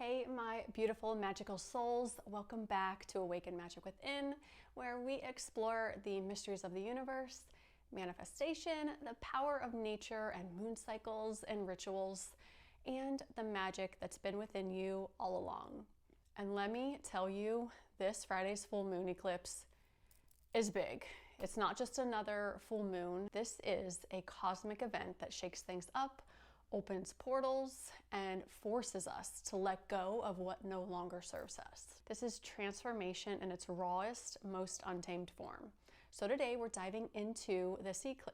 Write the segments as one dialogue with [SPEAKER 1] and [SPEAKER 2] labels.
[SPEAKER 1] Hey, my beautiful magical souls. Welcome back to Awaken Magic Within, where we explore the mysteries of the universe, manifestation, the power of nature and moon cycles and rituals, and the magic that's been within you all along. And let me tell you, this Friday's full moon eclipse is big. It's not just another full moon. This is a cosmic event that shakes things up, opens portals, and forces us to let go of what no longer serves us. This is transformation in its rawest, most untamed form. So today we're diving into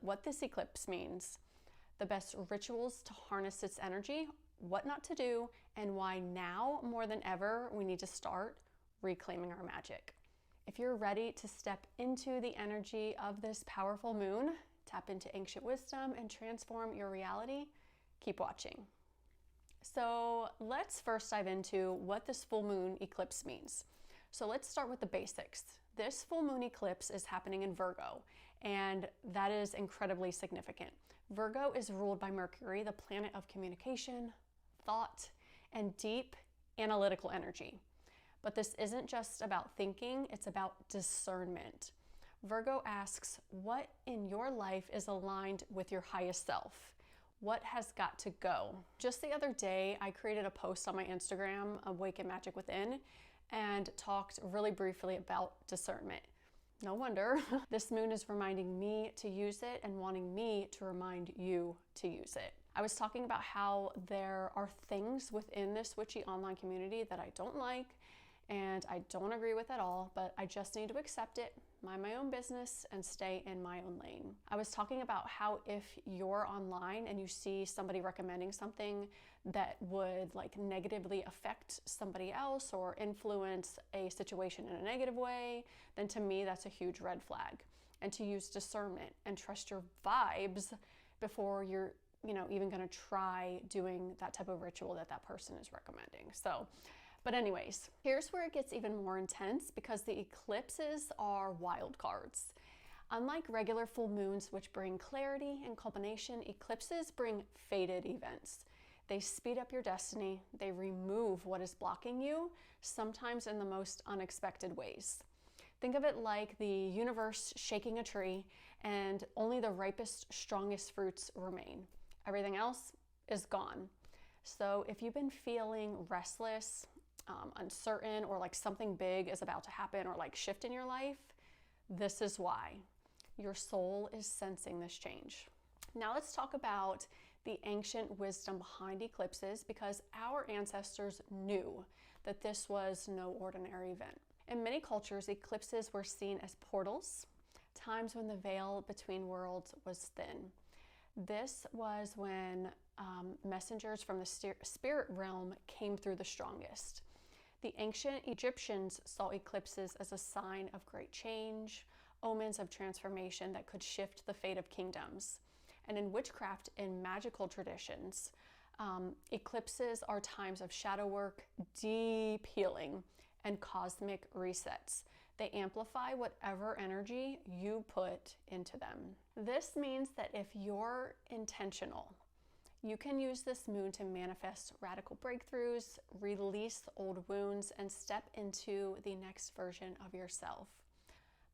[SPEAKER 1] what this eclipse means, the best rituals to harness its energy, what not to do, and why now more than ever we need to start reclaiming our magic. If you're ready to step into the energy of this powerful moon, tap into ancient wisdom, and transform your reality, keep watching. So let's first dive into what this full moon eclipse means. So let's start with the basics. This full moon eclipse is happening in Virgo, and that is incredibly significant. Virgo is ruled by Mercury, the planet of communication, thought, and deep analytical energy. But this isn't just about thinking, it's about discernment. Virgo asks, what in your life is aligned with your highest self? What has got to go? Just the other day, I created a post on my Instagram, Awaken Magic Within, and talked really briefly about discernment. No wonder. This moon is reminding me to use it and wanting me to remind you to use it. I was talking about how there are things within this witchy online community that I don't like and I don't agree with at all, but I just need to accept it, mind my own business, and stay in my own lane. I was talking about how if you're online and you see somebody recommending something that would negatively affect somebody else or influence a situation in a negative way, then to me that's a huge red flag. And to use discernment and trust your vibes before you're even gonna try doing that type of ritual that person is recommending. But anyways, here's where it gets even more intense because the eclipses are wild cards. Unlike regular full moons, which bring clarity and culmination, eclipses bring fated events. They speed up your destiny. They remove what is blocking you, sometimes in the most unexpected ways. Think of it like the universe shaking a tree and only the ripest, strongest fruits remain. Everything else is gone. So if you've been feeling restless, uncertain, or like something big is about to happen or shift in your life, this is why. Your soul is sensing this change. Now let's talk about the ancient wisdom behind eclipses, because our ancestors knew that this was no ordinary event. In many cultures, eclipses were seen as portals, times when the veil between worlds was thin. This was when messengers from the spirit realm came through the strongest. The ancient Egyptians saw eclipses as a sign of great change, omens of transformation that could shift the fate of kingdoms. And in witchcraft and magical traditions, eclipses are times of shadow work, deep healing, and cosmic resets. They amplify whatever energy you put into them. This means that if you're intentional, you can use this moon to manifest radical breakthroughs, release old wounds, and step into the next version of yourself.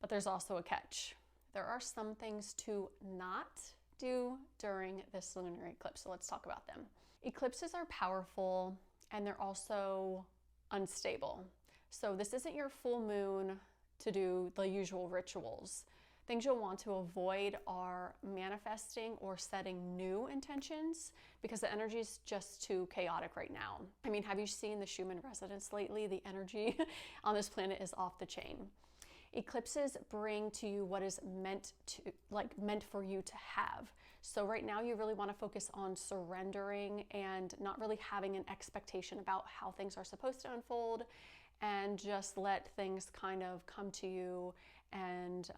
[SPEAKER 1] But there's also a catch. There are some things to not do during this lunar eclipse, so let's talk about them. Eclipses are powerful and they're also unstable. So this isn't your full moon to do the usual rituals. Things you'll want to avoid are manifesting or setting new intentions because the energy is just too chaotic right now. I mean, have you seen the Schumann resonance lately? The energy on this planet is off the chain. Eclipses bring to you what is meant for you to have. So right now you really want to focus on surrendering and not really having an expectation about how things are supposed to unfold, and just let things kind of come to you, and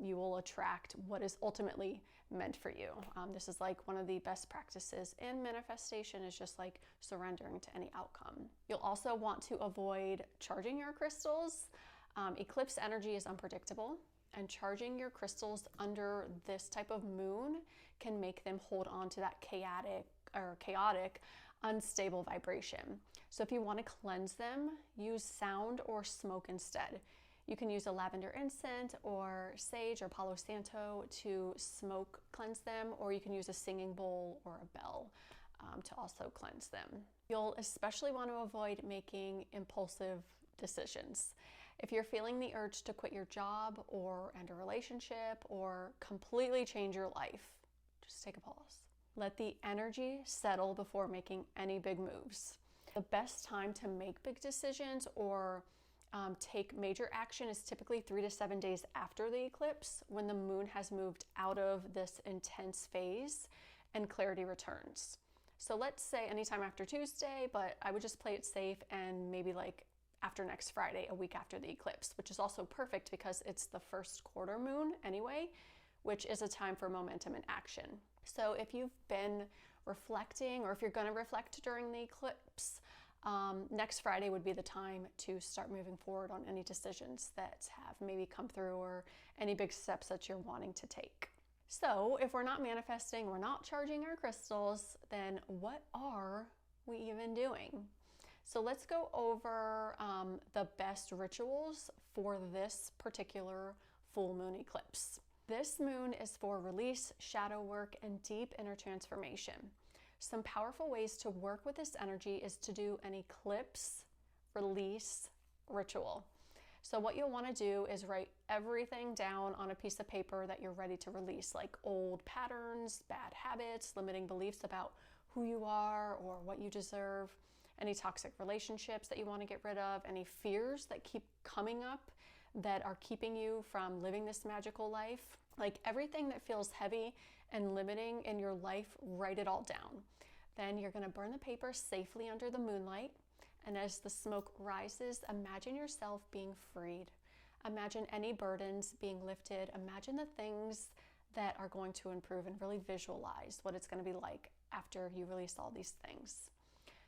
[SPEAKER 1] you will attract what is ultimately meant for you. This is one of the best practices in manifestation, is just surrendering to any outcome. You'll also want to avoid charging your crystals. Eclipse energy is unpredictable, and charging your crystals under this type of moon can make them hold on to that chaotic or chaotic, unstable vibration. So if you want to cleanse them, use sound or smoke instead. You can use a lavender incense or sage or Palo Santo to smoke cleanse them, or you can use a singing bowl or a bell to also cleanse them. You'll especially want to avoid making impulsive decisions. If you're feeling the urge to quit your job or end a relationship or completely change your life, just take a pause. Let the energy settle before making any big moves. The best time to make big decisions or take major action is typically 3 to 7 days after the eclipse, when the moon has moved out of this intense phase and clarity returns. So let's say anytime after Tuesday, but I would just play it safe and maybe like after next Friday, a week after the eclipse, which is also perfect because it's the first quarter moon anyway, which is a time for momentum and action. So if you've been reflecting, or if you're going to reflect during the eclipse, next Friday would be the time to start moving forward on any decisions that have maybe come through or any big steps that you're wanting to take. So if we're not manifesting, we're not charging our crystals, then what are we even doing? So let's go over the best rituals for this particular full moon eclipse. This moon is for release, shadow work, and deep inner transformation. Some powerful ways to work with this energy is to do an eclipse release ritual. So what you'll want to do is write everything down on a piece of paper that you're ready to release, like old patterns, bad habits, limiting beliefs about who you are or what you deserve, any toxic relationships that you want to get rid of, any fears that keep coming up that are keeping you from living this magical life. Like everything that feels heavy and limiting in your life, write it all down. Then you're going to burn the paper safely under the moonlight. And as the smoke rises, imagine yourself being freed. Imagine any burdens being lifted. Imagine the things that are going to improve, and really visualize what it's going to be like after you release all these things.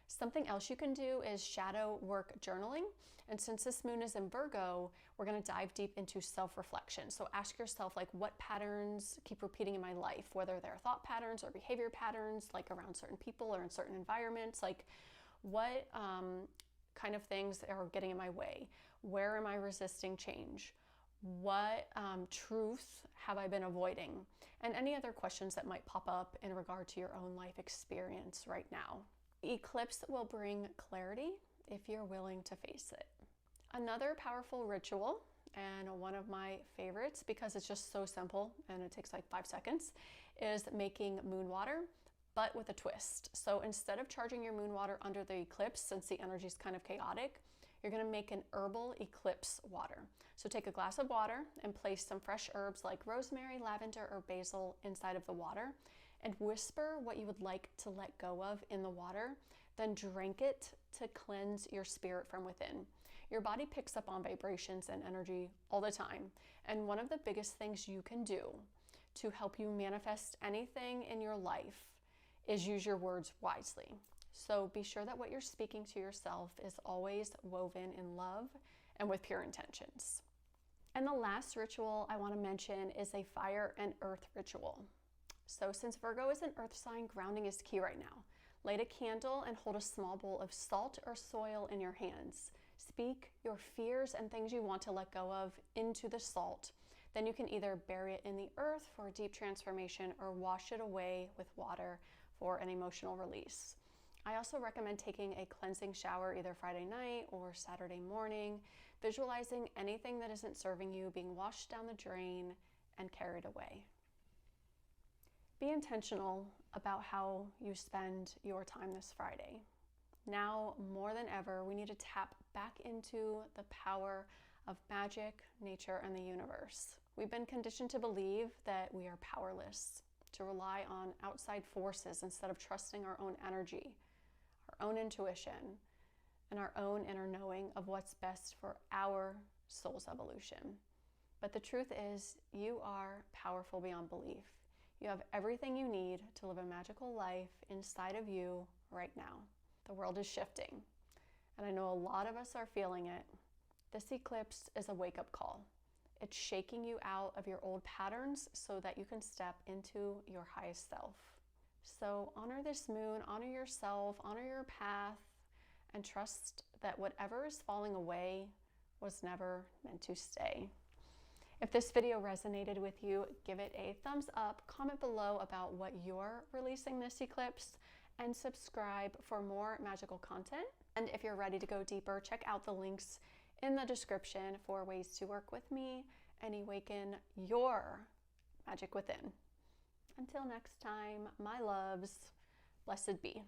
[SPEAKER 1] Something else you can do is shadow work journaling. And since this moon is in Virgo, we're going to dive deep into self-reflection. So ask yourself, like, what patterns keep repeating in my life, whether they're thought patterns or behavior patterns, like around certain people or in certain environments. Like, what kind of things are getting in my way? Where am I resisting change? What truth have I been avoiding? And any other questions that might pop up in regard to your own life experience right now. Eclipse will bring clarity if you're willing to face it. Another powerful ritual, and one of my favorites because it's just so simple and it takes like 5 seconds, is making moon water, but with a twist. So instead of charging your moon water under the eclipse, since the energy is kind of chaotic, you're going to make an herbal eclipse water. So take a glass of water and place some fresh herbs like rosemary, lavender, or basil inside of the water, and whisper what you would like to let go of in the water, then drink it to cleanse your spirit from within. Your body picks up on vibrations and energy all the time, and one of the biggest things you can do to help you manifest anything in your life is use your words wisely. So be sure that what you're speaking to yourself is always woven in love and with pure intentions. And the last ritual I want to mention is a fire and earth ritual. So since Virgo is an earth sign, grounding is key right now. Light a candle and hold a small bowl of salt or soil in your hands. Speak your fears and things you want to let go of into the salt. Then you can either bury it in the earth for a deep transformation or wash it away with water for an emotional release. I also recommend taking a cleansing shower either Friday night or Saturday morning, visualizing anything that isn't serving you being washed down the drain and carried away. Be intentional about how you spend your time this Friday. Now, more than ever, we need to tap back into the power of magic, nature, and the universe. We've been conditioned to believe that we are powerless, to rely on outside forces instead of trusting our own energy, our own intuition, and our own inner knowing of what's best for our soul's evolution. But the truth is, you are powerful beyond belief. You have everything you need to live a magical life inside of you right now. The world is shifting, and I know a lot of us are feeling it. This eclipse is a wake-up call. It's shaking you out of your old patterns so that you can step into your highest self. So honor this moon, honor yourself, honor your path, and trust that whatever is falling away was never meant to stay. If this video resonated with you, give it a thumbs up, comment below about what you're releasing this eclipse, and subscribe for more magical content. And if you're ready to go deeper, check out the links in the description for ways to work with me and awaken your magic within. Until next time, my loves, blessed be.